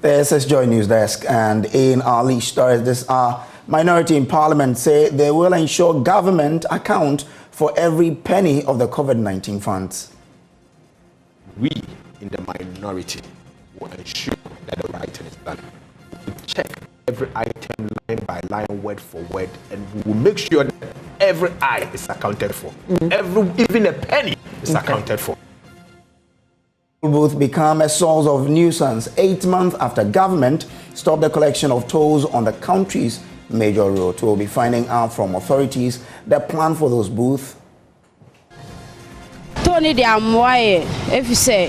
This is JoyNews Desk, and in our lead stories this hour, minority in Parliament say they will ensure government account for every penny of the COVID-19 funds. We in the minority will ensure that the right thing is done. We will check every item line by line, word for word, and we will make sure that every eye is accounted for. Even a penny is accounted for. Booth become a source of nuisance 8 months after government stopped the collection of tolls on the country's major road. We'll be finding out from authorities the plan for those booths. Tony de Amwaye, if you say,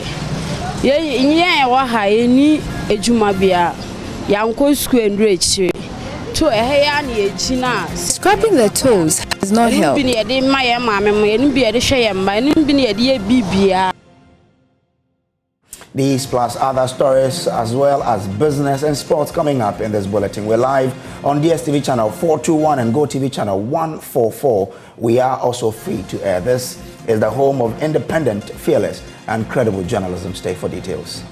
ni ejumabia, yanko square and rich to a hayani echina. Scrapping the tolls has not helped. These plus other stories as well as business and sports coming up in this bulletin. We're live on DSTV channel 421 and GoTV channel 144. We are also free to air. This is the home of independent, fearless and credible journalism. Stay for details.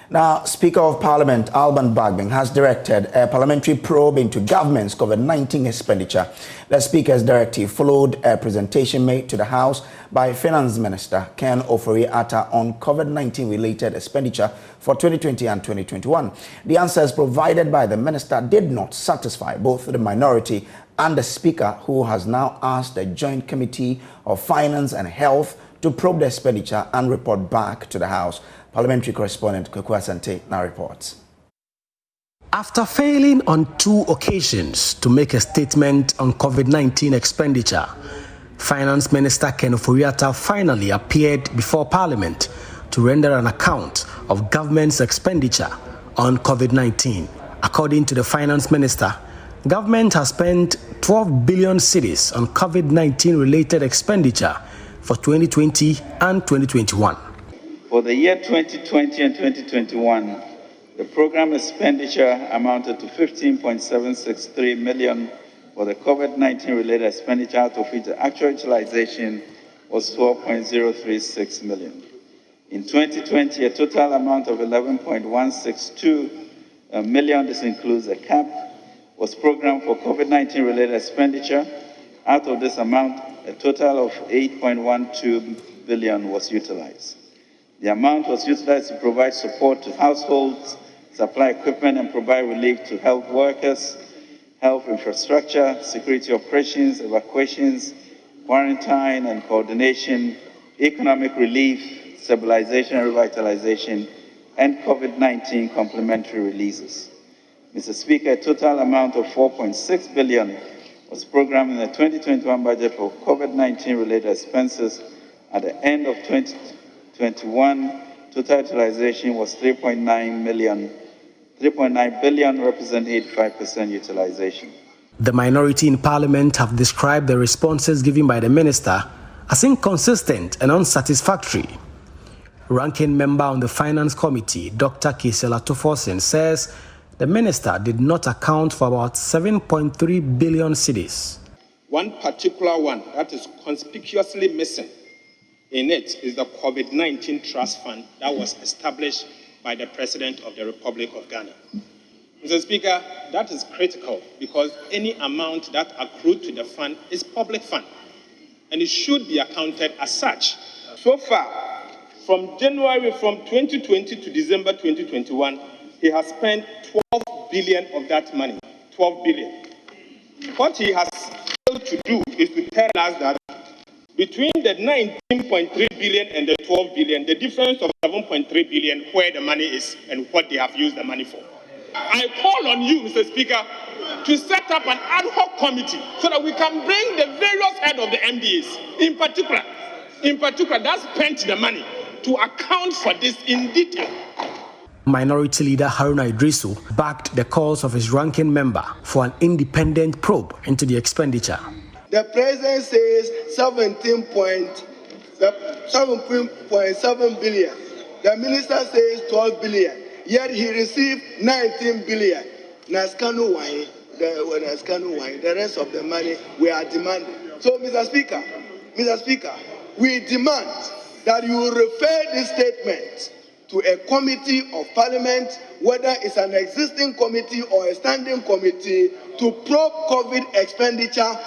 Now, Speaker of Parliament Alban Bagbin has directed a parliamentary probe into government's COVID-19 expenditure. The Speaker's directive followed a presentation made to the House by Finance Minister Ken Ofori-Atta on COVID-19 related expenditure for 2020 and 2021. The answers provided by the minister did not satisfy both the minority and the Speaker, who has now asked the Joint Committee of Finance and Health to probe the expenditure and report back to the House. Parliamentary correspondent Kojo Asante now reports. After failing on 2 occasions to make a statement on COVID-19 expenditure, Finance Minister Ken Ofori-Atta finally appeared before Parliament to render an account of government's expenditure on COVID-19. According to the Finance Minister, government has spent 12 billion cedis on COVID-19 related expenditure for 2020 and 2021. For the year 2020 and 2021, the program expenditure amounted to 15.763 million for the COVID-19 related expenditure, out of which the actual utilization was 12.036 million. In 2020, a total amount of 11.162 million, this includes a cap, was programmed for COVID-19 related expenditure. Out of this amount, a total of 8.12 billion was utilized. The amount was utilized to provide support to households, supply equipment, and provide relief to health workers, health infrastructure, security operations, evacuations, quarantine and coordination, economic relief, stabilization and revitalization, and COVID-19 complementary releases. Mr. Speaker, a total amount of 4.6 billion was programmed in the 2021 budget for COVID-19 related expenses. At the end of 2021, total utilization was 3.9 billion, representing 85% utilization. The minority in Parliament have described the responses given by the minister as inconsistent and unsatisfactory. Ranking member on the Finance Committee, Dr. Kisela Toforsen, says the minister did not account for about 7.3 billion cedis. One particular one that is conspicuously missing in it is the COVID-19 Trust Fund that was established by the President of the Republic of Ghana. Mr. Speaker, that is critical because any amount that accrued to the fund is public fund and it should be accounted as such. So far, from 2020 to December 2021, he has spent 12 billion of that money, 12 billion. What he has failed to do is to tell us that between the 19.3 billion and the 12 billion, the difference of 7.3 billion, where the money is and what they have used the money for. I call on you, Mr. Speaker, to set up an ad hoc committee so that we can bring the various heads of the MDAs, in particular, that spent the money, to account for this in detail. Minority leader Haruna Idrisu backed the calls of his ranking member for an independent probe into the expenditure. The president says 17.7 billion. The minister says 12 billion, yet he received 19 billion. Naskanu why? The rest of the money we are demanding. So, Mr. Speaker, we demand that you refer this statement to a committee of parliament, whether it's an existing committee or a standing committee, to probe COVID expenditure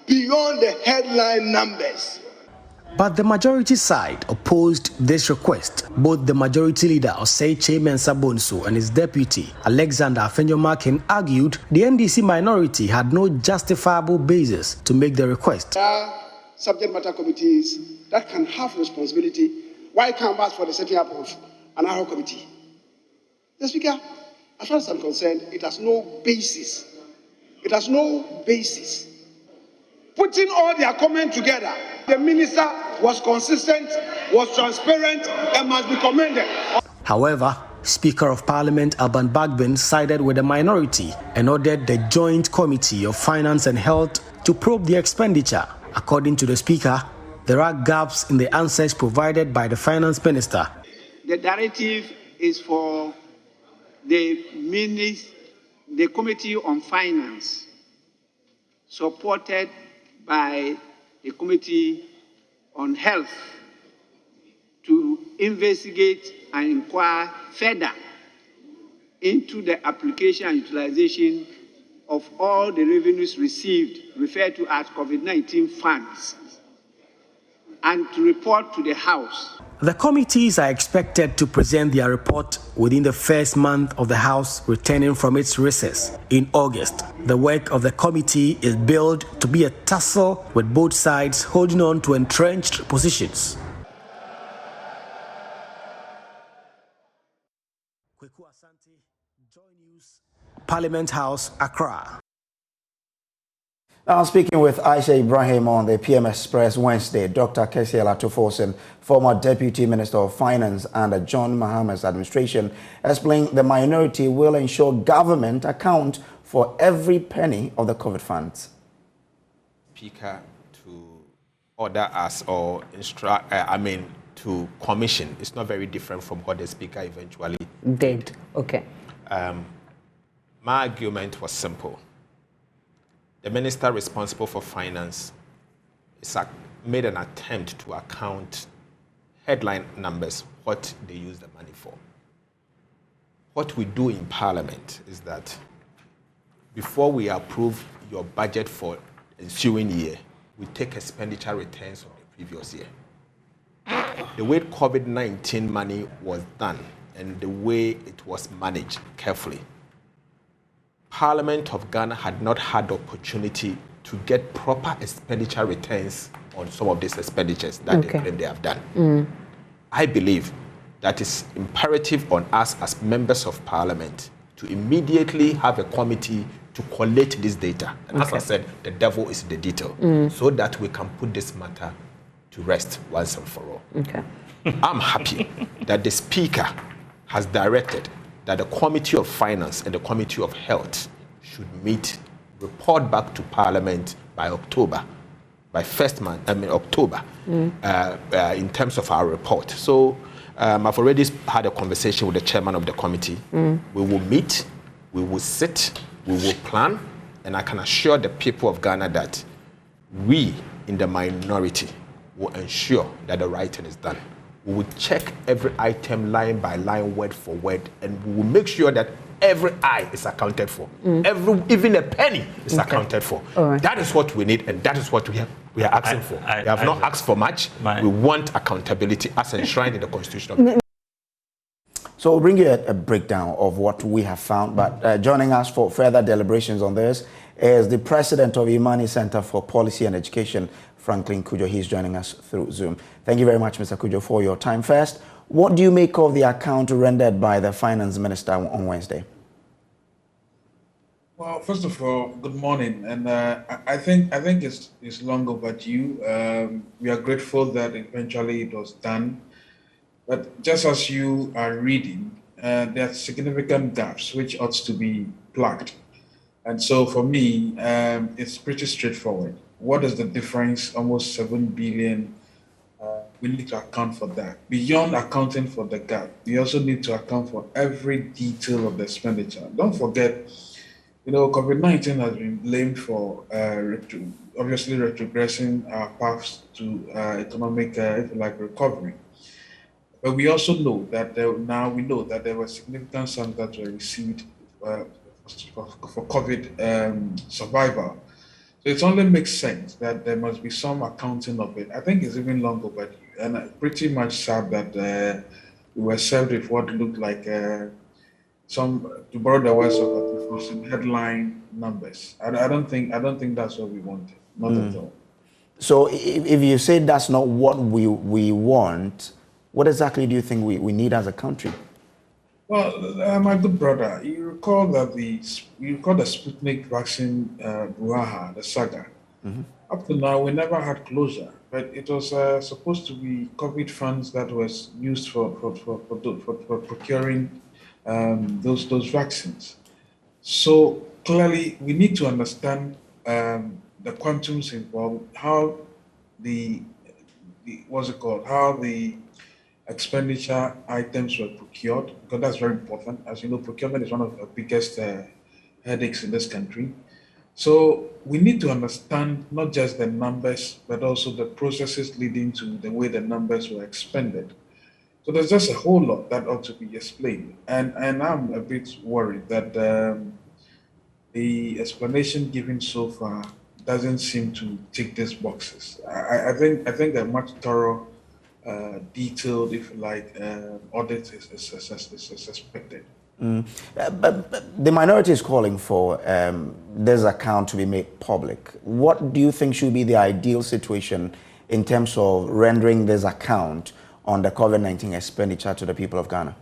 beyond the headline numbers. But the majority side opposed this request. Both the majority leader, Oseiche Mensah Bonsu, and his deputy, Alexander Afenyo-Markin, argued the NDC minority had no justifiable basis to make the request. There are subject matter committees that can have responsibility. Why canvass for the setting up of an ad hoc committee? The Speaker, as far as I'm concerned, it has no basis. It has no basis. Putting all their comments together, the minister was consistent, was transparent, and must be commended. However, Speaker of Parliament Alban Bagbin sided with the minority and ordered the Joint Committee of Finance and Health to probe the expenditure. According to the Speaker, there are gaps in the answers provided by the Finance Minister. The directive is for the Committee on Finance, supported by the Committee on Health, to investigate and inquire further into the application and utilization of all the revenues received, referred to as COVID-19 funds, and to report to the House. The committees are expected to present their report within the first month of the House returning from its recess in August. The work of the committee is billed to be a tussle with both sides holding on to entrenched positions. JoyNews, Parliament House, Accra. Now, speaking with Aisha Ibrahim on the PM Express Wednesday, Dr. Kessiel Atufosin, former Deputy Minister of Finance under John Maham's administration, explained the minority will ensure government account for every penny of the COVID funds. Speaker to order us or instruct, to commission. It's not very different from what the Speaker eventually did. Okay. My argument was simple. The minister responsible for finance made an attempt to account headline numbers, what they use the money for. What we do in Parliament is that before we approve your budget for the ensuing year, we take expenditure returns of the previous year. The way COVID-19 money was done and the way it was managed carefully, Parliament of Ghana had not had the opportunity to get proper expenditure returns on some of these expenditures that they claim they have done. I believe that it's imperative on us as members of Parliament to immediately have a committee to collate this data. And as I said, the devil is in the detail, so that we can put this matter to rest once and for all. I'm happy that the Speaker has directed that the Committee of Finance and the Committee of Health should meet, report back to Parliament by October, October, in terms of our report. So I've already had a conversation with the chairman of the committee. We will meet, we will sit, we will plan, and I can assure the people of Ghana that we in the minority will ensure that the writing is done. We will check every item line by line, word for word, and we will make sure that every I is accounted for. Even a penny is accounted for. That is what we need, and that is what we are asking for. We have not asked for much. We want accountability as enshrined in the Constitution. So we'll bring you a breakdown of what we have found, but joining us for further deliberations on this is the president of Imani Center for Policy and Education, Franklin Kojo. He's joining us through Zoom. Thank you very much, Mr. Kojo, for your time. First, what do you make of the account rendered by the finance minister on Wednesday? Well, first of all, good morning, and I think it's long overdue. We are grateful that eventually it was done, but just as you are reading, there are significant gaps which ought to be plugged, and so for me, it's pretty straightforward. What is the difference? Almost 7 billion we need to account for that. Beyond accounting for the gap, we also need to account for every detail of the expenditure. Don't forget, COVID-19 has been blamed for obviously retrogressing our paths to economic, if you like, recovery. But we also know that there were significant sums that were received for COVID survival. So it only makes sense that there must be some accounting of it. I think it's even long overdue, and pretty much sad that we were served with what looked like to borrow the words of some headline numbers. I don't think that's what we wanted, not at all. So if you say that's not what we want, what exactly do you think we need as a country? Well, my good brother, you recall the Sputnik vaccine brouhaha, the saga. Up to now, we never had closure, but it was supposed to be COVID funds that was used for procuring those vaccines. So clearly, we need to understand the quantums involved, how the expenditure items were procured, because that's very important. As you know, procurement is one of the biggest headaches in this country. So we need to understand not just the numbers, but also the processes leading to the way the numbers were expended. So there's just a whole lot that ought to be explained. And I'm a bit worried that the explanation given so far doesn't seem to tick these boxes. I think a much thorough, detailed, if you like, audit is expected. But the minority is calling for this account to be made public. What do you think should be the ideal situation in terms of rendering this account on the COVID-19 expenditure to the people of Ghana?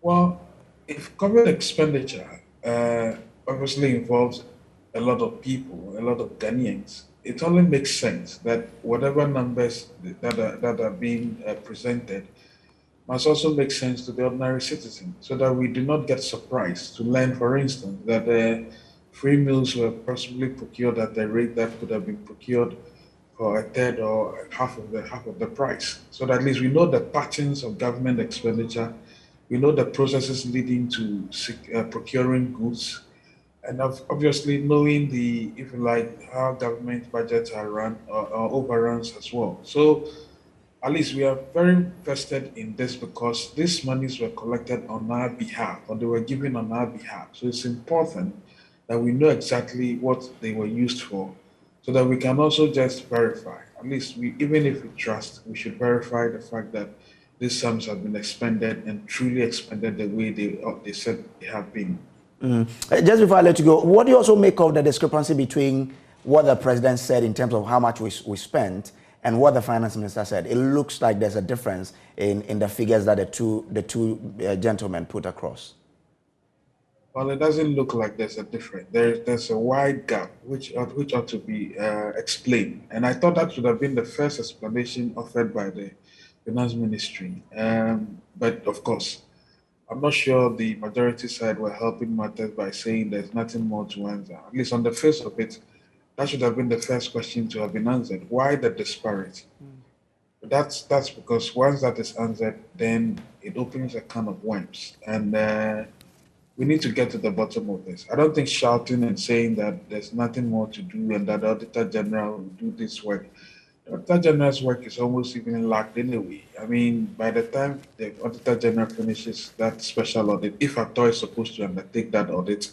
Well, if COVID expenditure obviously involves a lot of people, a lot of Ghanaians, it only makes sense that whatever numbers that are being presented must also make sense to the ordinary citizen, so that we do not get surprised to learn, for instance, that free meals were possibly procured at a rate that could have been procured for a third or half of the price. So that at least we know the patterns of government expenditure, we know the processes leading to procuring goods, and obviously knowing if you like, how government budgets are run or overruns as well. So at least we are very vested in this, because these monies were collected on our behalf, or they were given on our behalf. So it's important that we know exactly what they were used for, so that we can also just verify. At least even if we trust, we should verify the fact that these sums have been expended and truly expended the way they said they have been. Just before I let you go, what do you also make of the discrepancy between what the president said in terms of how much we spent and what the finance minister said? It looks like there's a difference in the figures that the two gentlemen put across. Well, it doesn't look like there's a difference. There's a wide gap which ought to be explained. And I thought that should have been the first explanation offered by the finance ministry. But of course, I'm not sure the majority side were helping matters by saying there's nothing more to answer. At least on the face of it, that should have been the first question to have been answered. Why the disparity? But that's because once that is answered, then it opens a can of worms. And we need to get to the bottom of this. I don't think shouting and saying that there's nothing more to do and that the Auditor General will do this work. The Auditor General's work is almost even lacked anyway. I mean, by the time the Auditor General finishes that special audit, if at all is supposed to undertake that audit,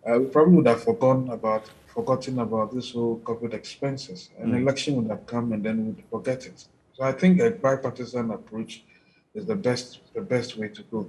we probably would have forgotten about this whole COVID expenses. An election would have come and then we'd forget it. So I think a bipartisan approach is the best way to go.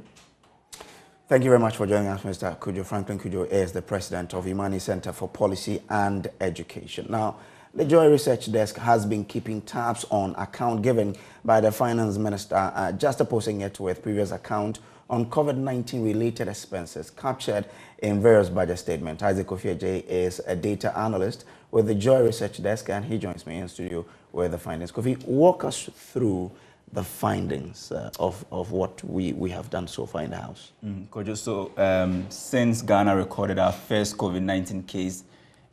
Thank you very much for joining us, Mr. Kojo. Franklin Kojo is the president of Imani Center for Policy and Education. Now, the Joy Research Desk has been keeping tabs on account given by the finance minister, just opposing it with previous account on COVID-19 related expenses captured in various budget statements. Isaac Kofi is a data analyst with the Joy Research Desk, and he joins me in studio with the findings. Kofi, walk us through the findings of what we have done so far in the House. Kojo, so since Ghana recorded our first COVID-19 case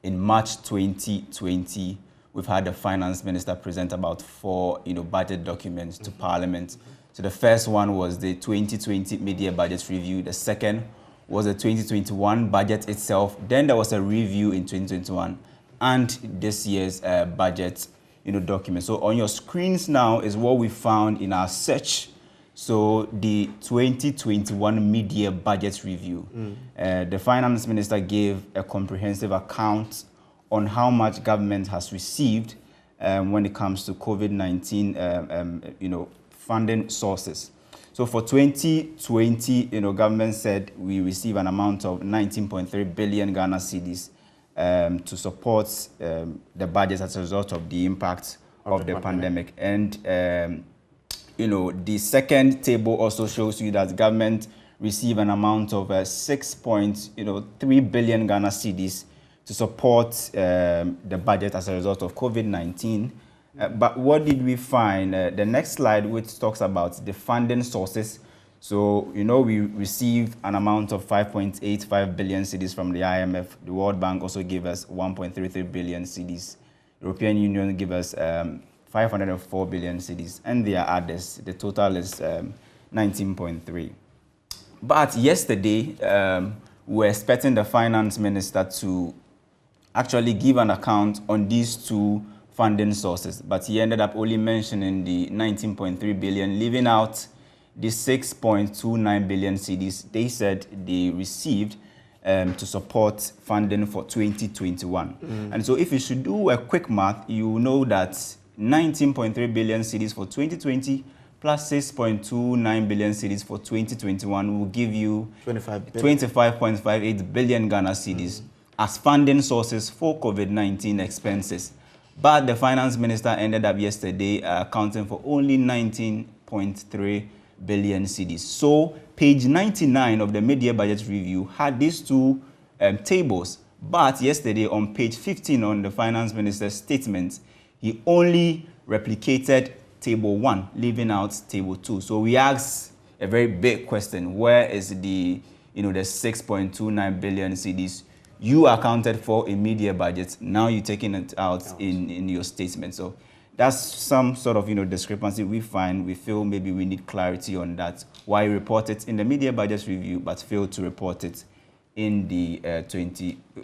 in March 2020, we've had the finance minister present about 4, budget documents to Parliament. So the first one was the 2020 mid-year budget review. The second was the 2021 budget itself. Then there was a review in 2021 and this year's budget, document. So on your screens now is what we found in our search. So the 2021 mid-year budget review. The finance minister gave a comprehensive account on how much government has received when it comes to COVID-19, funding sources. So for 2020, government said we receive an amount of 19.3 billion Ghana cedis to support the budget as a result of the impact of the pandemic. And, the second table also shows you that government received an amount of 6.3 billion Ghana cedis to support the budget as a result of COVID-19. But what did we find? The next slide, which talks about the funding sources. So, we received an amount of 5.85 billion cedis from the IMF. The World Bank also gave us 1.33 billion cedis. European Union gave us 504 billion cedis. And there are others. The total is 19.3. But yesterday, we were expecting the finance minister to actually give an account on these two funding sources, but he ended up only mentioning the 19.3 billion, leaving out the 6.29 billion cedis they said they received to support funding for 2021. And so if you should do a quick math, you know that 19.3 billion cedis for 2020 plus 6.29 billion cedis for 2021 will give you 25.58 billion Ghana cedis as funding sources for COVID-19 expenses. But the finance minister ended up yesterday accounting for only 19.3 billion cedis. So page 99 of the mid-year budget review had these two tables. But yesterday on page 15 on the finance minister's statement, he only replicated table 1, leaving out table 2. So we asked a very big question. Where is the, the 6.29 billion cedis you accounted for in mid-year budget? Now you're taking it out in your statement. So that's some sort of, discrepancy we find. We feel maybe we need clarity on that. Why report it in the mid-year budget review, but fail to report it in the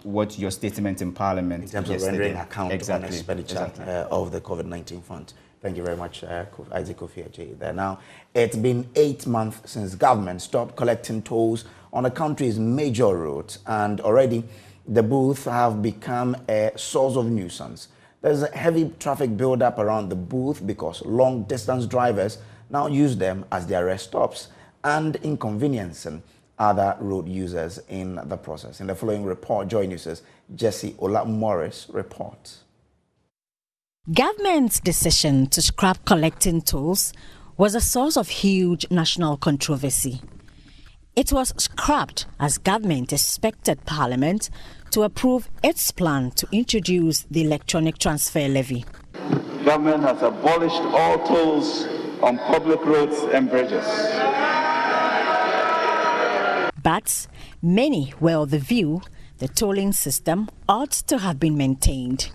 what your statement in Parliament. In terms of rendering account exactly. on expenditure of the COVID-19 fund. Thank you very much, Isaac Kofi there. Now, it's been 8 months since government stopped collecting tolls on the country's major roads, and already the booths have become a source of nuisance. There's a heavy traffic buildup around the booth because long-distance drivers now use them as their rest stops and inconveniencing other road users in the process. In the following report, JoyNews' Jesse Ola Morris reports. Government's decision to scrap collecting tolls was a source of huge national controversy. It was scrapped as government expected Parliament to approve its plan to introduce the electronic transfer levy. Government has abolished all tolls on public roads and bridges. But many were of the view the tolling system ought to have been maintained.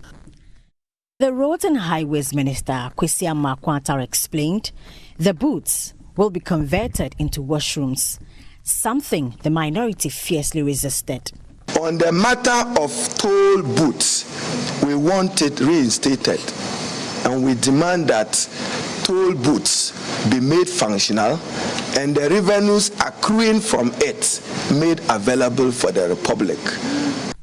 The Roads and Highways Minister, Kwesi Amakwantar, explained the booths will be converted into washrooms, something the minority fiercely resisted. On the matter of toll booths, we want it reinstated, and we demand that toll booths be made functional and the revenues accruing from it made available for the Republic.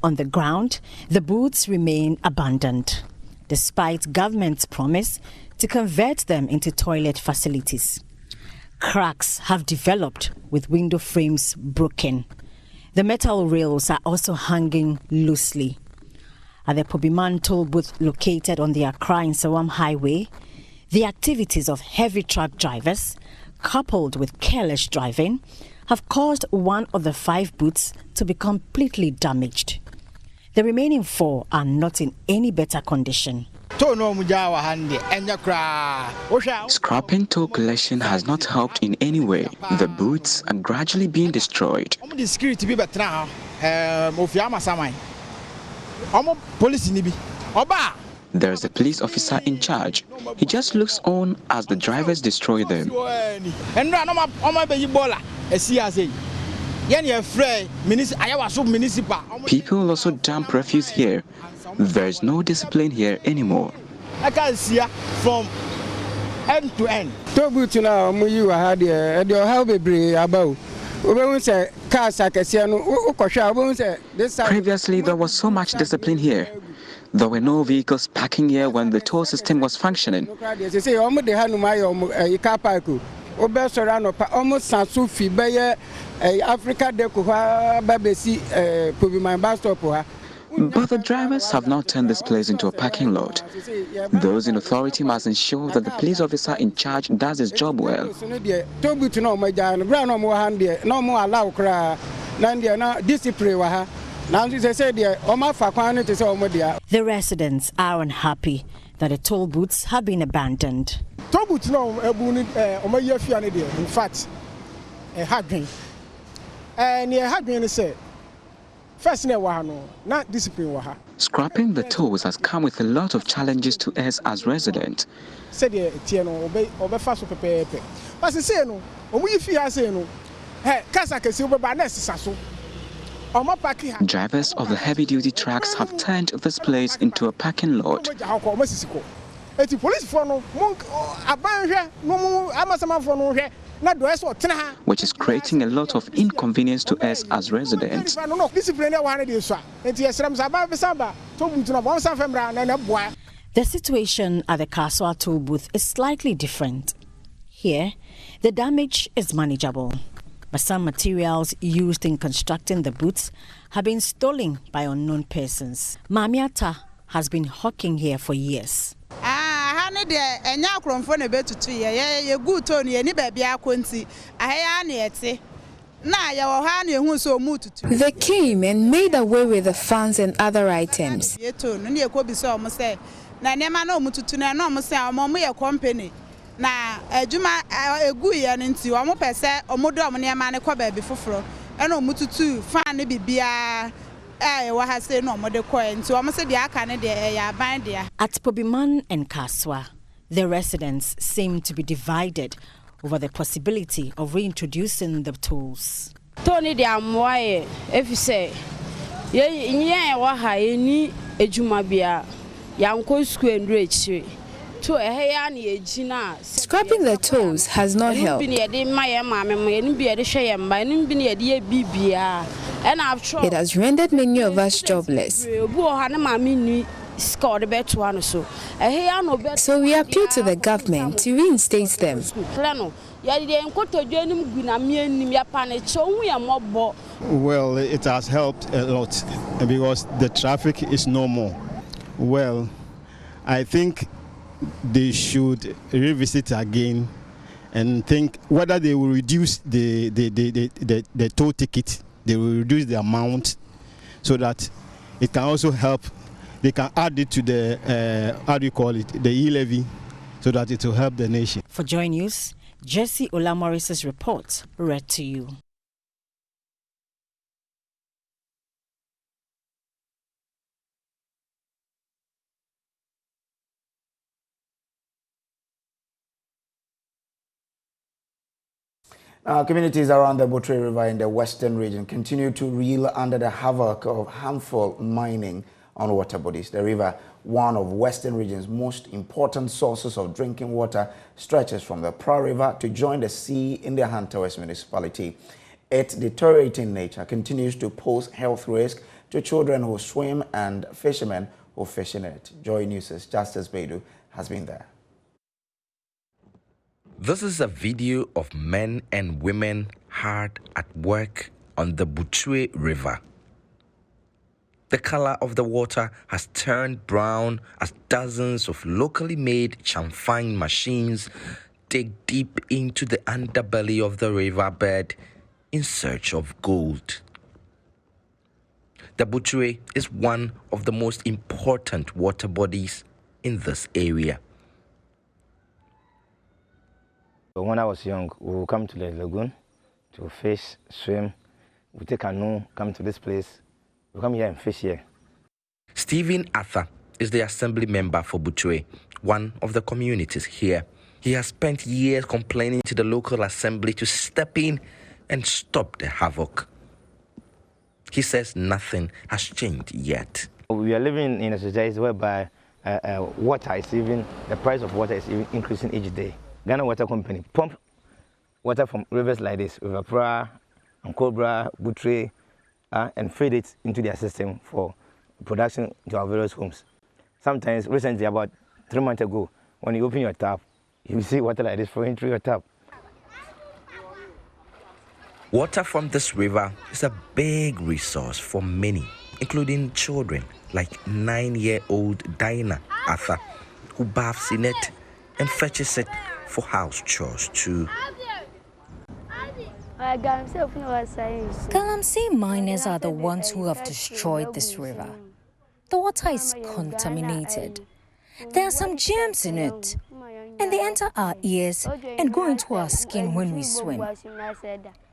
On the ground, the booths remain abandoned, despite government's promise to convert them into toilet facilities. Cracks have developed with window frames broken. The metal rails are also hanging loosely. At the Pobiman toll booth located on the Accra-Nsawam Highway, the activities of heavy truck drivers, coupled with careless driving, have caused one of the 5 booths to be completely damaged. The remaining 4 are not in any better condition. Scrapping toll collection has not helped in any way. The booths are gradually being destroyed. There's a police officer in charge. He just looks on as the drivers destroy them. People also dump refuse here. There's no discipline here anymore. I can see from end to end. Previously, there was so much discipline here. There were no vehicles parking here when the toll system was functioning. But the drivers have not turned this place into a parking lot. Those in authority must ensure that the police officer in charge does his job well. The residents are unhappy that the toll booths have been abandoned. In fact, Scrapping the tolls has come with a lot of challenges to us as residents. Drivers of the heavy-duty trucks have turned this place into a parking lot. Which is creating a lot of inconvenience to us as residents. The situation at the Kaswa toll booth is slightly different. Here, the damage is manageable, but some materials used in constructing the booths have been stolen by unknown persons. Mamiata has been hawking here for years. They came and made away with the funds and other items. At Pobiman and Kaswa, the residents seem to be divided over the possibility of reintroducing the tolls. Tony de Amwaye, if you say, yeah, Wahai, Ejumabia, Yanko Square and Rich. Scrapping the tolls has not helped. It has rendered many of us jobless. So we appeal to the government to reinstate them. Well, it has helped a lot because the traffic is no more. Well, I think they should revisit again and think whether they will reduce the toll ticket, they will reduce the amount so that it can also help. They can add it to the, the e-levy so that it will help the nation. For JoyNews, Jesse Olamorise's report read to you. Communities around the Butwe River in the western region continue to reel under the havoc of harmful mining on water bodies. The river, one of western region's most important sources of drinking water, stretches from the Pra River to join the sea in the Hunter West municipality. Its deteriorating nature continues to pose health risk to children who swim and fishermen who fish in it. JoyNews' Justice Bedu has been there. This is a video of men and women hard at work on the Butwe River. The color of the water has turned brown as dozens of locally made chamfine machines dig deep into the underbelly of the riverbed in search of gold. The Butwe is one of the most important water bodies in this area. When I was young, we would come to the lagoon to fish, swim. We take a canoe, come to this place. We come here and fish here. Stephen Arthur is the assembly member for Buchwe, one of the communities here. He has spent years complaining to the local assembly to step in and stop the havoc. He says nothing has changed yet. We are living in a society whereby water is even, the price of water is even increasing each day. Ghana Water Company pump water from rivers like this, River Pra, and Cobra, Butre, and feed it into their system for production to our various homes. Sometimes, recently, about 3 months ago, when you open your tap, you see water like this flowing through your tap. Water from this river is a big resource for many, including children like 9-year-old Dinah Arthur, who bathes in it and fetches it for house chores too. Galamsey miners are the ones who have destroyed this river. The water is contaminated. There are some germs in it, and they enter our ears and go into our skin when we swim.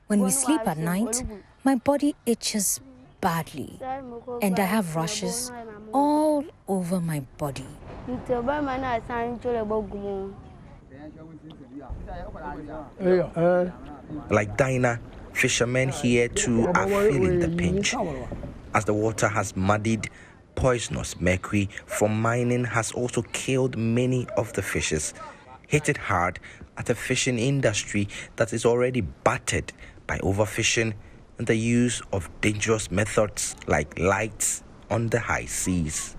When we sleep at night, my body itches badly, and I have rashes all over my body. Like Dinah, fishermen here too are feeling the pinch. As the water has muddied, poisonous mercury from mining has also killed many of the fishes, hit it hard at a fishing industry that is already battered by overfishing and the use of dangerous methods like lights on the high seas.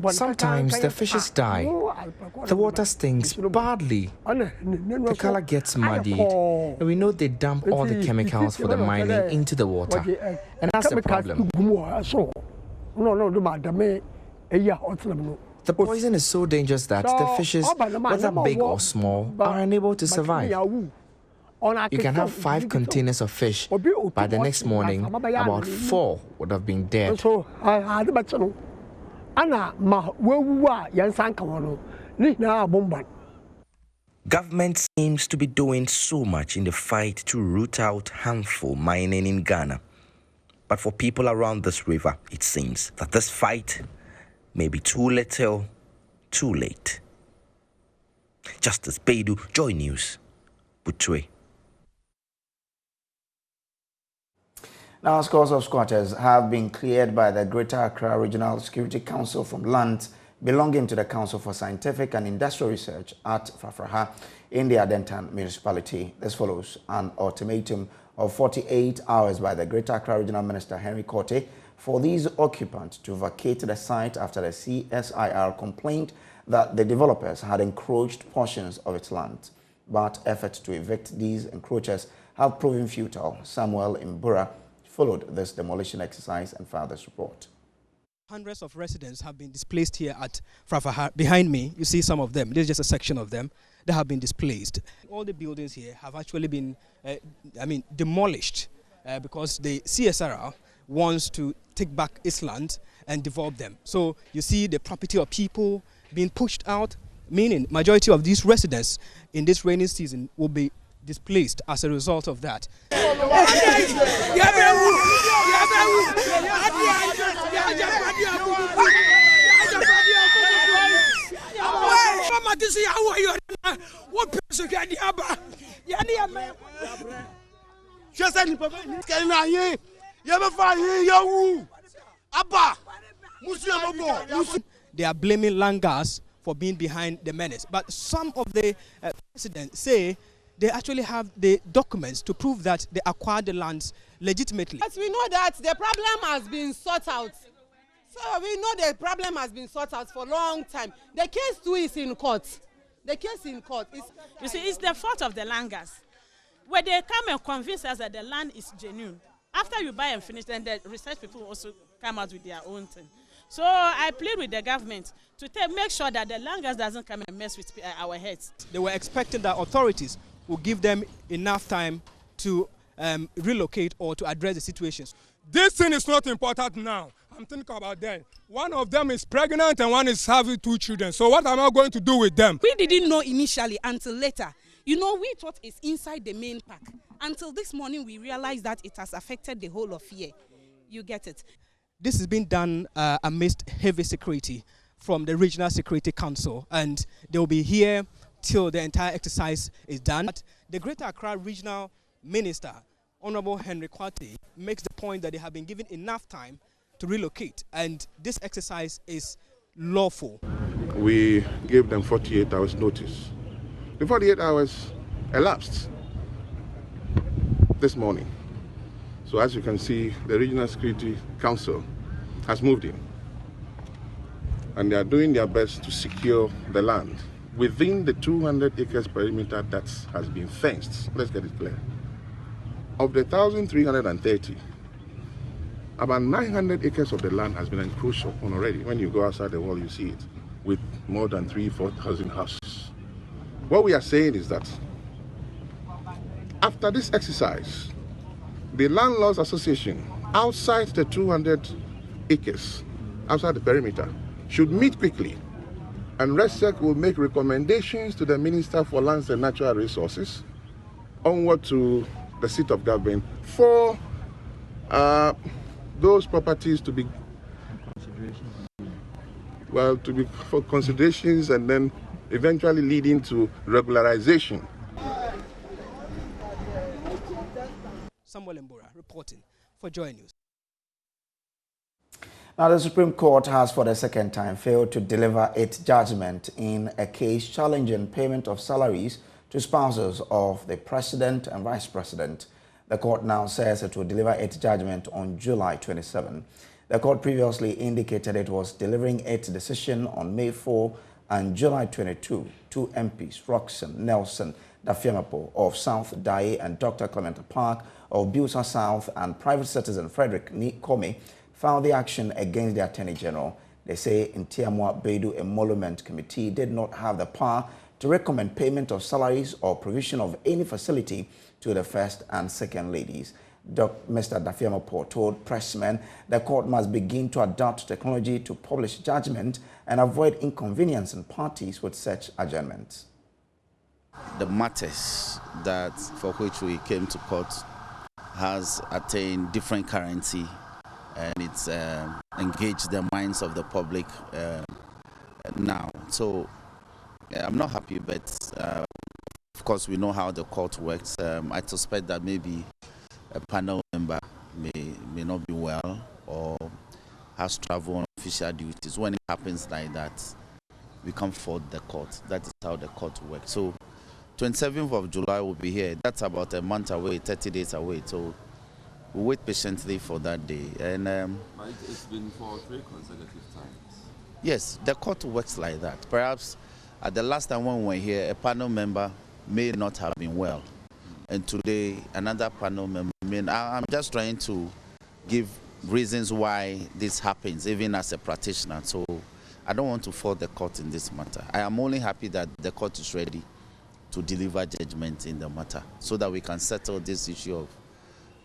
Sometimes the fishes die. The water stinks badly. The color gets muddied. And we know they dump all the chemicals for the mining into the water. And that's the problem. The poison is so dangerous that the fishes, whether big or small, are unable to survive. You can have 5 containers of fish. By the next morning, about 4 would have been dead. Government seems to be doing so much in the fight to root out harmful mining in Ghana. But for people around this river, it seems that this fight may be too little, too late. Justice Beidou, JoyNews, Buchwe. Now, scores of squatters have been cleared by the Greater Accra Regional Security Council from lands belonging to the Council for Scientific and Industrial Research at Frafraha in the Adentan municipality. This follows an ultimatum of 48 hours by the Greater Accra Regional Minister Henry Korte for these occupants to vacate the site after the CSIR complained that the developers had encroached portions of its land. But efforts to evict these encroachers have proven futile. Samuel Mbura followed this demolition exercise and filed this report. Hundreds of residents have been displaced here at Frafraha. Behind me, you see some of them. This is just a section of them that have been displaced. All the buildings here have actually been, demolished because the CSRR wants to take back its land and develop them. So you see the property of people being pushed out, meaning majority of these residents in this rainy season will be displaced as a result of that. They are blaming Langas for being behind the menace, but some of the residents say they actually have the documents to prove that they acquired the lands legitimately. Yes, we know that the problem has been sought out. So we know the problem has been sought out for a long time. The case too is in court. The case in court is... You see, it's the fault of the Langas. When they come and convince us that the land is genuine, after you buy and finish, then the research people also come out with their own thing. So I plead with the government to make sure that the Langas doesn't come and mess with our heads. They were expecting that authorities will give them enough time to relocate or to address the situations. This thing is not important now. I'm thinking about them. One of them is pregnant and one is having 2 children. So what am I going to do with them? We didn't know initially until later. You know, we thought it's inside the main park. Until this morning, we realized that it has affected the whole of year. You get it. This has been done amidst heavy security from the Regional Security Council, and they will be here till the entire exercise is done. The Greater Accra Regional Minister, Honorable Henry Kwate, makes the point that they have been given enough time to relocate, and this exercise is lawful. We gave them 48 hours notice. The 48 hours elapsed this morning. So as you can see, the Regional Security Council has moved in, and they are doing their best to secure the land within the 200 acres perimeter that has been fenced. Let's get it clear. Of the 1,330, about 900 acres of the land has been encroached upon already. When you go outside the wall, you see it, with more than 3,000-4,000 houses. What we are saying is that after this exercise, the Landlords Association outside the 200 acres, outside the perimeter, should meet quickly, and RESEC will make recommendations to the Minister for Lands and Natural Resources onward to the seat of government for those properties to be for considerations, and then eventually leading to regularization. Samuel Mbura reporting for JoyNews. Now, the Supreme Court has for the second time failed to deliver its judgment in a case challenging payment of salaries to spouses of the President and Vice President. The court now says it will deliver its judgment on July 27. The court previously indicated it was delivering its decision on May 4 and July 22. Two MPs, Roxanne Nelson Dafiamapo of South Dai and Dr. Clement Park of Busa South and private citizen Frederick Kome filed the action against the Attorney General. They say Ntiamwa Bedu Emolument Committee did not have the power to recommend payment of salaries or provision of any facility to the first and second ladies. Mr. Dafiamapo told pressmen the court must begin to adopt technology to publish judgment and avoid inconveniencing parties with such adjournments. The matters that for which we came to court has attained different currency, and it's engaged the minds of the public now. So I'm not happy, but of course we know how the court works. I suspect that maybe a panel member may not be well or has travel on official duties. When it happens like that, we can't fault the court. That is how the court works. So 27th of July will be here. That's about a month away, 30 days away. So we'll wait patiently for that day. And it's been for 3 consecutive times. Yes, the court works like that. Perhaps at the last time when we were here, a panel member may not have been well. And today, another panel member. I mean, I'm just trying to give reasons why this happens, even as a practitioner. So I don't want to fault the court in this matter. I am only happy that the court is ready to deliver judgment in the matter so that we can settle this issue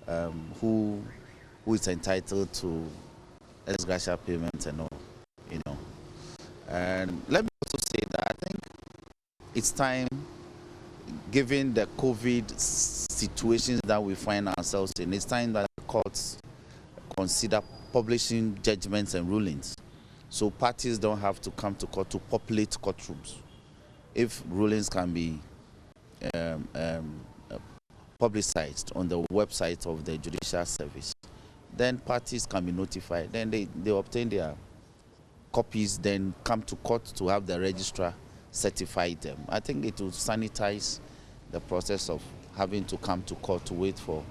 of who is entitled to ex gratia payment and all, you know. And let me also say that I think it's time, given the COVID situations that we find ourselves in, it's time that the courts consider publishing judgments and rulings so parties don't have to come to court to populate courtrooms. If rulings can be publicized on the website of the Judicial Service, then parties can be notified. Then they obtain their copies, then come to court to have the registrar certify them. I think it will sanitize the process of having to come to court to wait for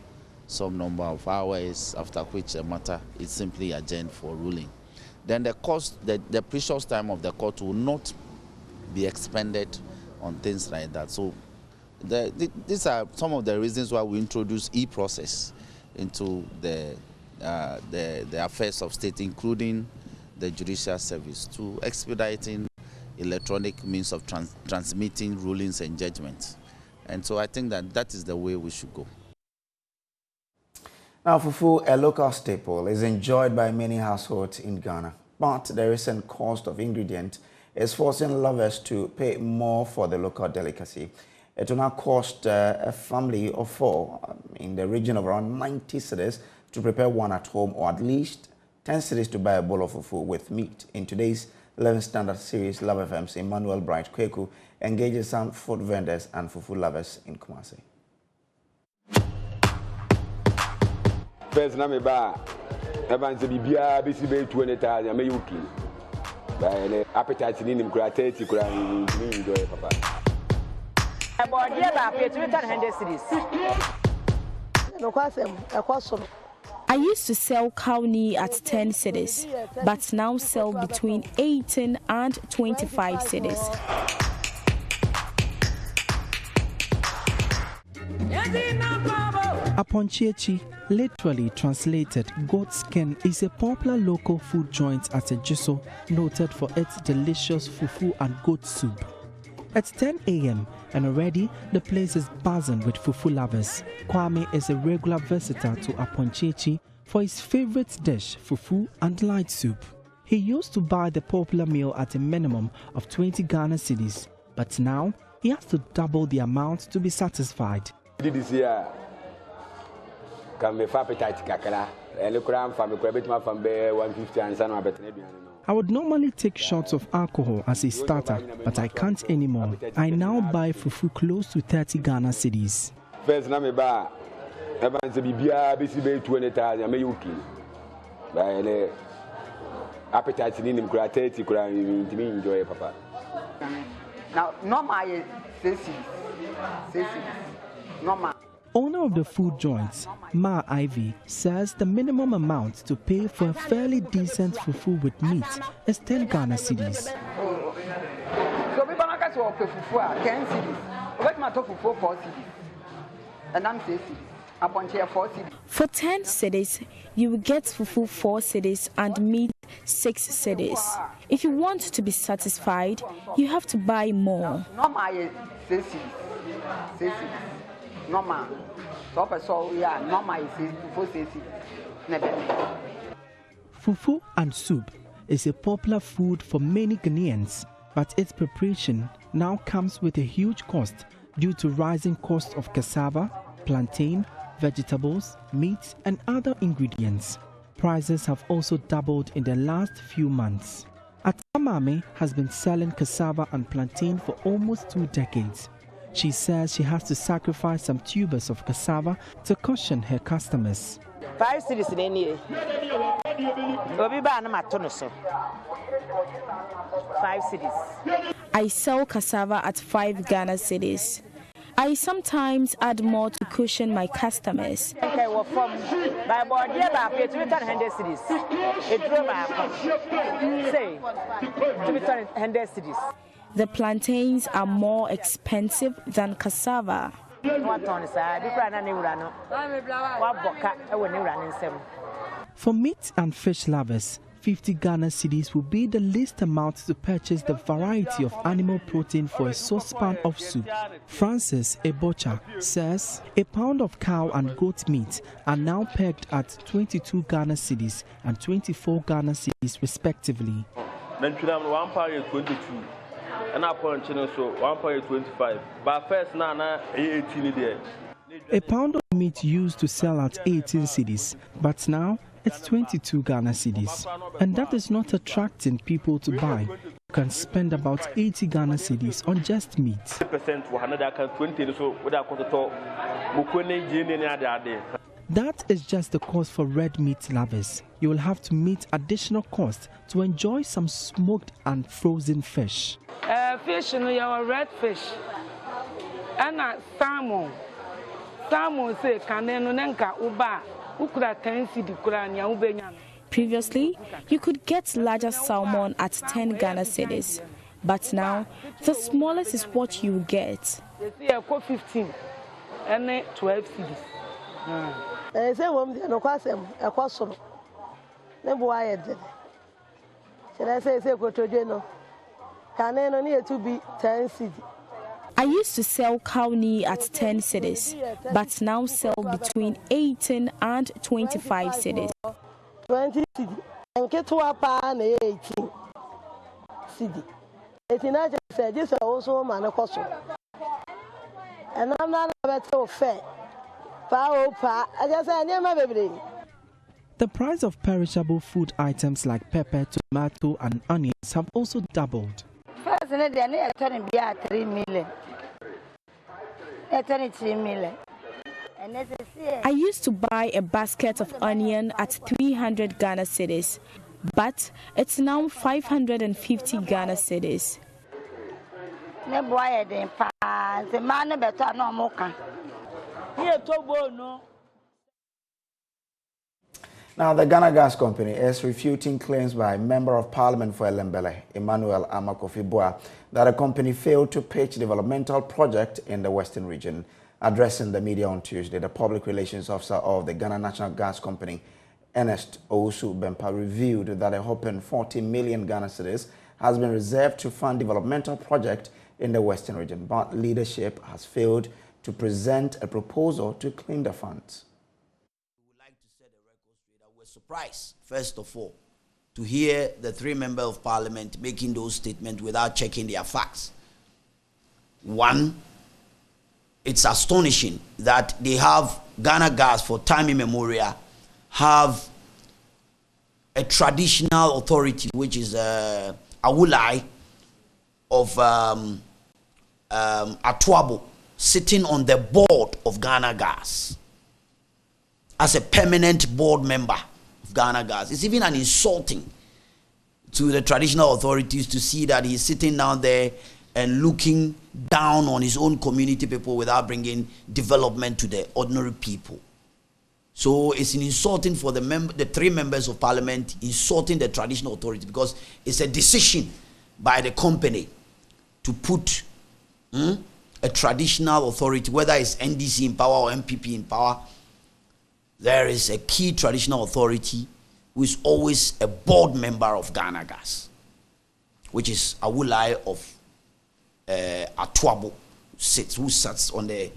some number of hours, after which the matter is simply adjourned for ruling. Then the precious time of the court will not be expended on things like that. So these are some of the reasons why we introduce e-process into the affairs of state, including the Judicial Service, to expediting electronic means of transmitting rulings and judgments. And so I think that is the way we should go. Now, fufu, a local staple, is enjoyed by many households in Ghana, but the recent cost of ingredient is forcing lovers to pay more for the local delicacy. It will now cost a family of 4 in the region of around 90 cedis to prepare one at home, or at least 10 cedis to buy a bowl of fufu with meat. In today's 11th Standard Series, Love FM's Emmanuel Bright Kweku engages some food vendors and fufu lovers in Kumasi. First, na me ba, evanse bibia bisi be 20,000 me yuki. Ba appetite ni nim kura 30 kura ni enjoy papa. About here ba pay 200 cedis. No kwasem, ekwaso. I used to sell cow knee at 10 cedis, but now sell between 18 and 25 cedis. Aponchechi, literally translated goat skin, is a popular local food joint at Ejiso, noted for its delicious fufu and goat soup. It's 10 a.m. and already the place is buzzing with fufu lovers. Kwame is a regular visitor to Aponchechi for his favorite dish, fufu and light soup. He used to buy the popular meal at a minimum of 20 Ghana cedis, but now he has to double the amount to be satisfied. This year, I would normally take shots of alcohol as a starter, but I can't anymore. I now buy fufu close to 30 Ghana cedis. First, na me ba, evanse bibia bisi be 20,000 me yuki. Ba appetite ni nim kura 30 kura ni enjoy papa. Now, normal is 6. Normal. Owner of the food joints, Ma Ivy, says the minimum amount to pay for a fairly decent fufu with meat is 10 Ghana cedis. So people are going to pay fufu 10 cedis. What my talk fufu 4 cedis. And I'm 6 cedis. Upon here 4 cedis. For 10 cedis, you will get fufu 4 cedis and meat 6 cedis. If you want to be satisfied, you have to buy more. Normal is 6 cedis. 6 cedis. Normal. So yeah, normal is fufu 6 cedis. Fufu and soup is a popular food for many Ghanaians, but its preparation now comes with a huge cost due to rising costs of cassava, plantain, vegetables, meat, and other ingredients. Prices have also doubled in the last few months. Atamame has been selling cassava and plantain for almost 2 decades. She says she has to sacrifice some tubers of cassava to cushion her customers. 5 cedis in any 5 cedis. I sell cassava at 5 Ghana cedis. I sometimes add more to cushion my customers. Okay, well, from by board here, I pay 200 cedis. It drove say 200 cedis. The plantains are more expensive than cassava. For meat and fish lovers, 50 Ghana cedis will be the least amount to purchase the variety of animal protein for a saucepan of soup. Francis, a butcher, says a pound of cow and goat meat are now pegged at 22 Ghana cedis and 24 Ghana cedis respectively. And I put so 1.25. But first now 18 there. A pound of meat used to sell at 18 cedis, but now it's 22 Ghana cedis. And that is not attracting people to buy. You can spend about 80 Ghana cedis on just meat. 20 so that is just the cost for red meat lovers. You will have to meet additional costs to enjoy some smoked and frozen fish. Fish, your red fish. And salmon. Salmon say, Kanenka Uba, Ukra 10 cedi. Previously, you could get larger salmon at 10 Ghana cedis, but now the smallest is what you get. 15 and 12 cedis. Say one no kwasem ekwaso ne bo ayede should I say Kojo no can no need to be 10 cedi. I used to sell cow knee at 10 cedis, but now sell between 18 and 25 cedis. 20 cedi and get to a pan 18 cedi. It's not just say this also man koso. And I'm not better fair. I just say, never baby. The price of perishable food items like pepper, tomato, and onions have also doubled. First, they turning be at 3 million. They turning 3 million. I used to buy a basket of onion at 300 Ghana cedis, but it's now 550 Ghana cedis. Ne boy den pa, the man better no moka. Here to no. Now, the Ghana Gas Company is refuting claims by Member of Parliament for Elembele, Emmanuel Amakofibua, that the company failed to pitch developmental project in the Western region. Addressing the media on Tuesday, the Public Relations Officer of the Ghana National Gas Company, Ernest Owusu Bempa, revealed that a whopping 40 million Ghana cedis has been reserved to fund developmental project in the Western region, but leadership has failed to present a proposal to claim the funds. We're surprised, first of all, to hear the three members of parliament making those statements without checking their facts. One, it's astonishing that they have Ghana Gas for time immemorial, have a traditional authority, which is Awulai of Atuabo, sitting on the board of Ghana Gas as a permanent board member of Ghana Gas. It's even an insulting to the traditional authorities to see that he's sitting down there and looking down on his own community people without bringing development to the ordinary people. So it's an insulting for the three members of parliament, insulting the traditional authority, because it's a decision by the company to put a traditional authority, whether it's NDC in power or MPP in power. There is a key traditional authority who is always a board member of Ghana Gas, which is Awulai of Atuabo, who sits on the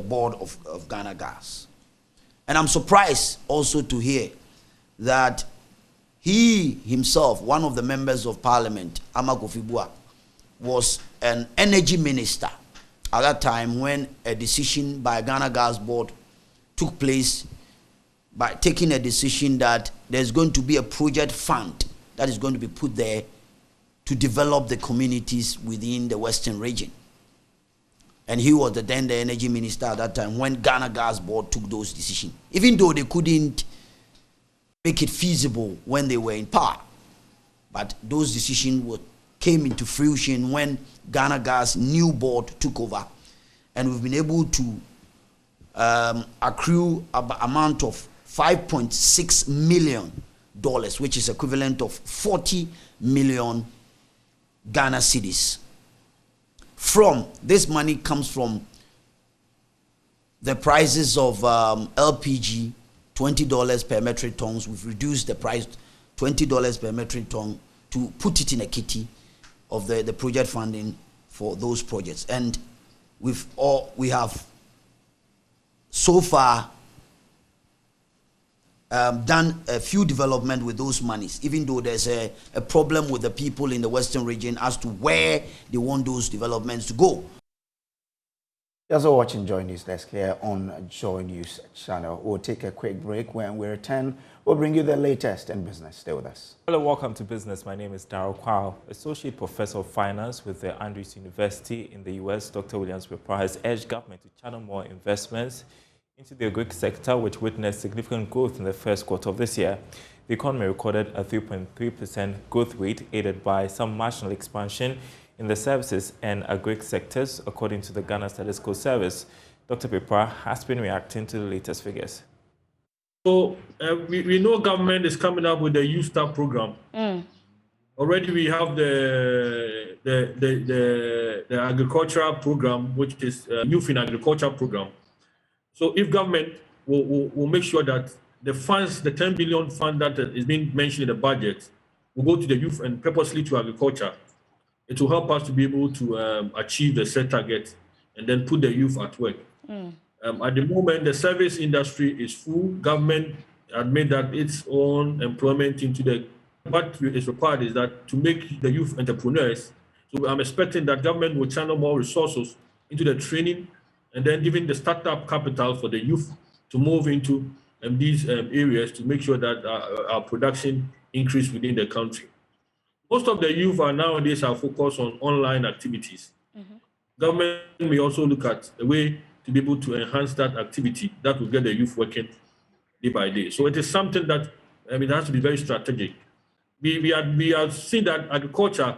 board of Ghana Gas. And I'm surprised also to hear that he himself, one of the members of parliament, Amakofibua, was an energy minister at that time when a decision by Ghana Gas board took place by taking a decision that there's going to be a project fund that is going to be put there to develop the communities within the Western region. And he was then the energy minister at that time when Ghana Gas board took those decisions, even though they couldn't make it feasible when they were in power. But those decisions came into fruition when Ghana Gas new board took over, and we've been able to accrue an amount of $5.6 million, which is equivalent of 40 million Ghana cedis. From this money comes from the prices of LPG, $20 per metric tons. We've reduced the price $20 per metric ton to put it in a kitty of the project funding for those projects. And we have so far done a few development with those monies, even though there's a problem with the people in the Western region as to where they want those developments to go. You're also watching Joy News Desk here on Joy News channel. We'll take a quick break. When we return, we'll bring you the latest in business. Stay with us. Hello, welcome to Business. My name is Darryl Kwao, Associate Professor of Finance with the Andrews University in the US. Dr. Williams Pepper has urged government to channel more investments into the agri sector, which witnessed significant growth in the first quarter of this year. The economy recorded a 3.3% growth rate, aided by some marginal expansion in the services and agri sectors, according to the Ghana Statistical Service. Dr. Pepper has been reacting to the latest figures. So we know government is coming up with the Youth Start program. Already we have the agricultural program, which is Youth in Agriculture program. So if government will make sure that the funds, the 10 billion fund that is being mentioned in the budget, will go to the youth and purposely to agriculture, it will help us to be able to achieve the set target and then put the youth at work. At the moment, the service industry is full. Government admit that its own employment into the, what is required is that to make the youth entrepreneurs. So I'm expecting that government will channel more resources into the training, and then giving the startup capital for the youth to move into these areas to make sure that our production increase within the country. Most of the youth nowadays are focused on online activities. Government may also look at a way to be able to enhance that activity that will get the youth working day by day. So it is something that it has to be very strategic. We have seen that agriculture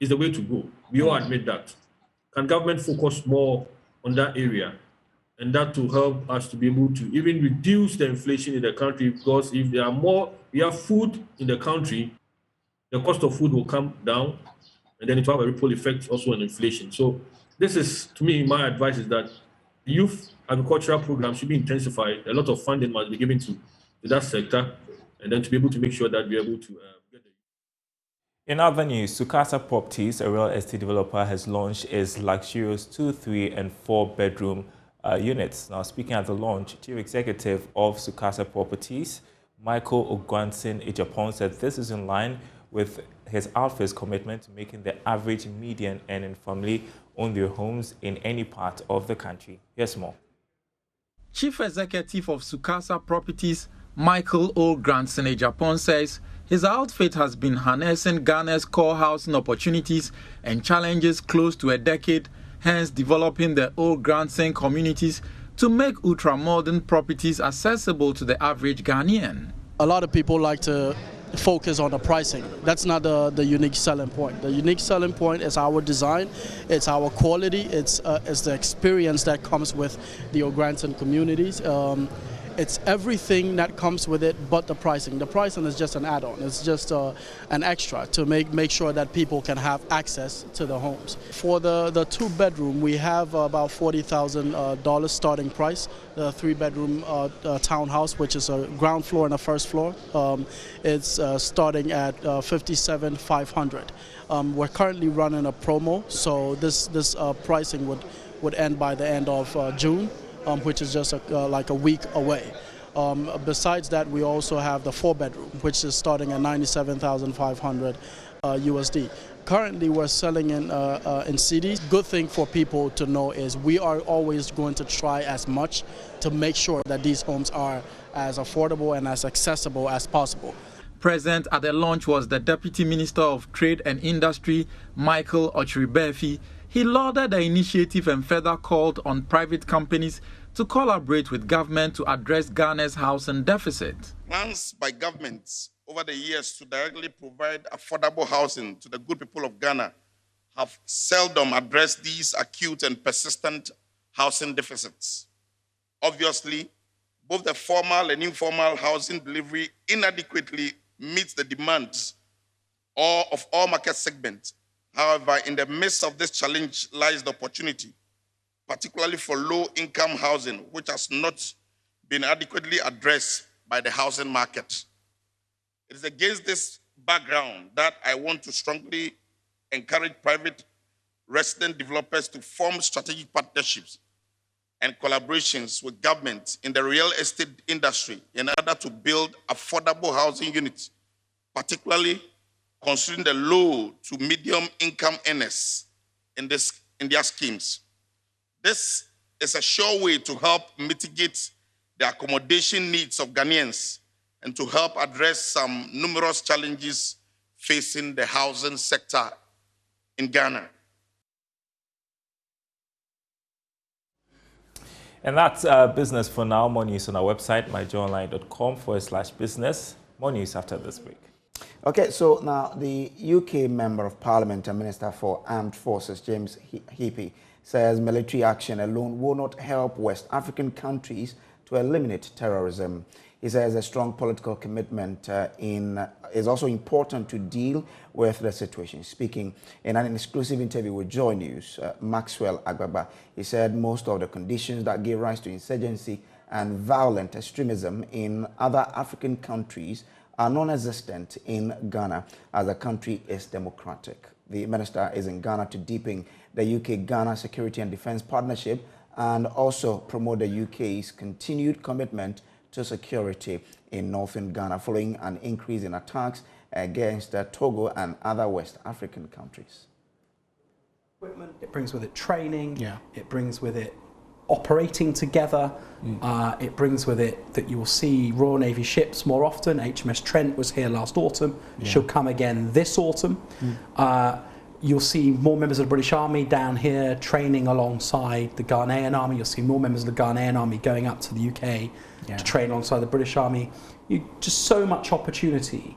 is the way to go. We all admit that. Can government focus more on that area? And that to help us to be able to even reduce the inflation in the country, because if there are more, we have food in the country, the cost of food will come down, and then it will have a ripple effect also on inflation. So this is, to me, my advice is that the youth agricultural program should be intensified. A lot of funding must be given to that sector, and then to be able to make sure that we're able to get the... In other news, Sukasa Properties, a real estate developer, has launched its luxurious 2, 3, and 4-bedroom units. Now, speaking at the launch, Chief Executive of Sukasa Properties, Michael Ogwansin-Ejapon, said this is in line with his outfit's commitment to making the average median earning family own their homes in any part of the country. Here's more. Chief Executive of Sukasa Properties, Michael Ogwansin-Ejapon, says his outfit has been harnessing Ghana's core housing opportunities and challenges close to a decade, hence developing the Ogwansin communities to make ultra-modern properties accessible to the average Ghanaian. A lot of people like to focus on the pricing. That's not the unique selling point. The unique selling point is our design, it's our quality, it's the experience that comes with the Ogwansin communities. It's everything that comes with it but the pricing. The pricing is just an add-on. It's just an extra to make sure that people can have access to the homes. For the 2-bedroom, we have about $40,000 starting price. The 3-bedroom townhouse, which is a ground floor and a first floor, it's starting at $57,500. We're currently running a promo, so this pricing would end by the end of June. Which is just like a week away. Besides that, we also have the 4-bedroom, which is starting at $97,500 USD. Currently, we're selling in CDs. Good thing for people to know is we are always going to try as much to make sure that these homes are as affordable and as accessible as possible. Present at the launch was the Deputy Minister of Trade and Industry, Michael Ochribefi. He lauded the initiative and further called on private companies to collaborate with government to address Ghana's housing deficit. Plans by governments over the years to directly provide affordable housing to the good people of Ghana have seldom addressed these acute and persistent housing deficits. Obviously, both the formal and informal housing delivery inadequately meets the demands of all market segments. However, in the midst of this challenge lies the opportunity, particularly for low-income housing, which has not been adequately addressed by the housing market. It is against this background that I want to strongly encourage private resident developers to form strategic partnerships and collaborations with government in the real estate industry in order to build affordable housing units, particularly considering the low to medium income earners in their schemes. This is a sure way to help mitigate the accommodation needs of Ghanaians and to help address some numerous challenges facing the housing sector in Ghana. And that's business for now. More news on our website, myjoyonline.com/business. More news after this break. Okay, so now the UK Member of Parliament and Minister for Armed Forces, James Heapy, says military action alone will not help West African countries to eliminate terrorism. He says a strong political commitment is also important to deal with the situation. Speaking in an exclusive interview with JoyNews, Maxwell Agbaba, he said most of the conditions that gave rise to insurgency and violent extremism in other African countries are non-existent in Ghana, as the country is democratic. The minister is in Ghana to deepen the UK-Ghana security and defense partnership and also promote the UK's continued commitment to security in northern Ghana following an increase in attacks against Togo and other West African countries. equipment, it brings with it training, it brings with it operating together, it brings with it that you will see Royal Navy ships more often. HMS Trent was here last autumn, she'll come again this autumn. You'll see more members of the British Army down here training alongside the Ghanaian Army. You'll see more members of the Ghanaian Army going up to the UK to train alongside the British Army. Just so much opportunity,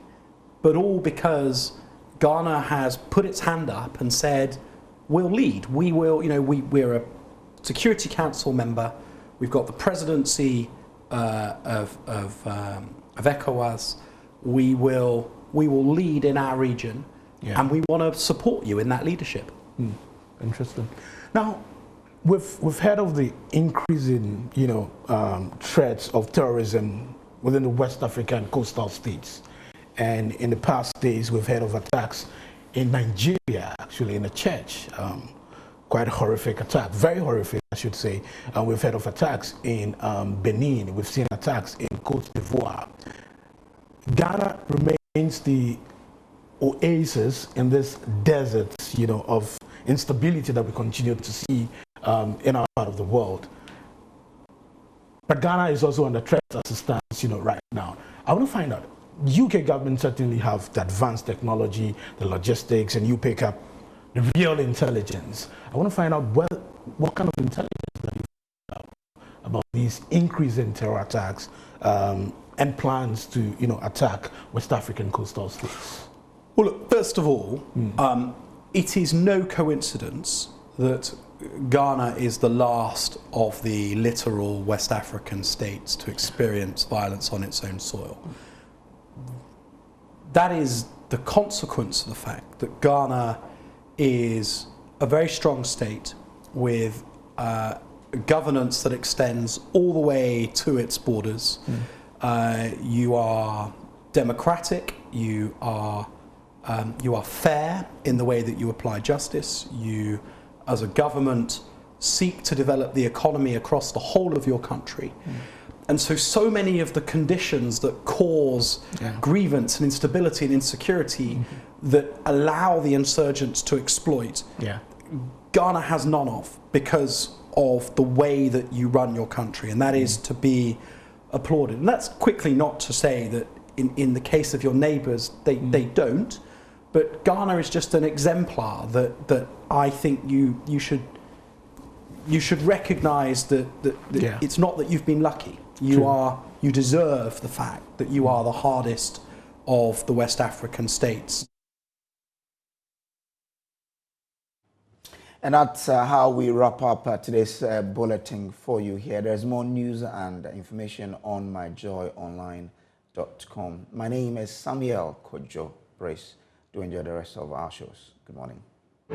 but all because Ghana has put its hand up and said, we'll lead. We will, we're a Security Council member. We've got the presidency of ECOWAS. We will lead in our region. And we want to support you in that leadership. Interesting. Now, we've heard of the increase in threats of terrorism within the West African coastal states, and in the past days we've heard of attacks in Nigeria, actually in a church, quite a horrific attack, very horrific, I should say. We've heard of attacks in Benin. We've seen attacks in Côte d'Ivoire. Ghana remains the oasis in this desert, of instability that we continue to see in our part of the world. But Ghana is also under threat as it stands, right now. I want to find out, UK government certainly have the advanced technology, the logistics, and you pick up the real intelligence. I want to find out what kind of intelligence that you have about these increasing terror attacks and plans to, attack West African coastal states. Well, look, first of all, it is no coincidence that Ghana is the last of the littoral West African states to experience violence on its own soil. That is the consequence of the fact that Ghana is a very strong state with governance that extends all the way to its borders. You are democratic, you are fair in the way that you apply justice. You, as a government, seek to develop the economy across the whole of your country. And so many of the conditions that cause grievance and instability and insecurity that allow the insurgents to exploit, Ghana has none of, because of the way that you run your country, and that is to be applauded. And that's quickly not to say that in the case of your neighbours, they don't. But Ghana is just an exemplar that I think you should recognise that it's not that you've been lucky. You deserve the fact that you are the hardest of the West African states. And that's how we wrap up today's bulletin for you here. There's more news and information on myjoyonline.com. My name is Samuel Kojo. Brace. Do enjoy the rest of our shows. Good morning.